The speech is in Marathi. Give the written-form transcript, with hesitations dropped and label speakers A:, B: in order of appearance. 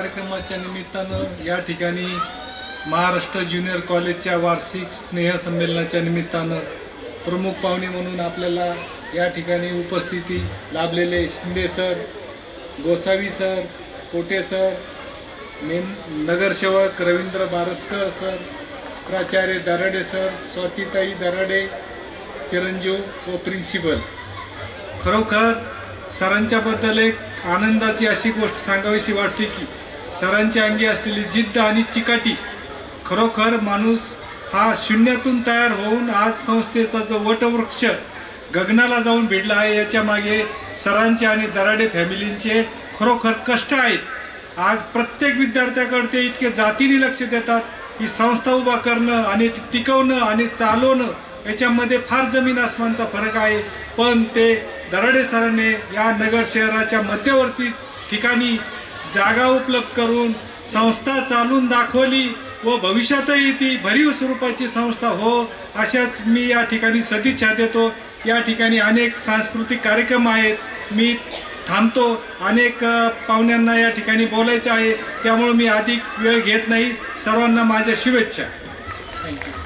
A: कार्यक्रमाच्या निमित्तानं या ठिकाणी महाराष्ट्र ज्युनियर कॉलेजच्या वार्षिक स्नेहसंमेलनाच्या निमित्तानं प्रमुख पाहुणे म्हणून आपल्याला या ठिकाणी उपस्थिती लाभलेले शिंदे सर, गोसावी सर, कोटे सर, नगरसेवक रवींद्र बारसकर सर, प्राचार्य दराडे सर, स्वातीताई दराडे, चिरंजीव व प्रिन्सिपल, खरोखर सरांच्याबद्दल एक आनंदाची अशी गोष्ट सांगावीशी वाटते की सरांच्या अंगी असलेली जिद्द आणि चिकाटी, खरोखर माणूस हा शून्यातून तयार होऊन आज संस्थेचा जो वटवृक्ष गगनाला जाऊन भिडला आहे, याच्या मागे सरांचे आणि दराडे फॅमिलींचे खरोखर कष्ट आहेत। आज प्रत्येक विद्यार्थ्याकडे ते इतके जातीने लक्ष देतात की संस्था उभा करणं आणि टिकवणं आणि चालवणं याच्यामध्ये फार जमीन आसमानचा फरक आहे। पण ते दराडे सरांनी या नगर शहराच्या मध्यवर्ती ठिकाणी जागा उपलब्ध करून संस्था चालून दाखवली व भविष्यातही ती भरीव स्वरूपाची संस्था हो अशाच मी या ठिकाणी सदिच्छा देतो। या ठिकाणी अनेक सांस्कृतिक कार्यक्रम आहेत, मी थांबतो, अनेक पाहुण्यांना या ठिकाणी बोलायचं आहे, त्यामुळे मी अधिक वेळ घेत नाही। सर्वांना माझ्या शुभेच्छा। थँक्यू।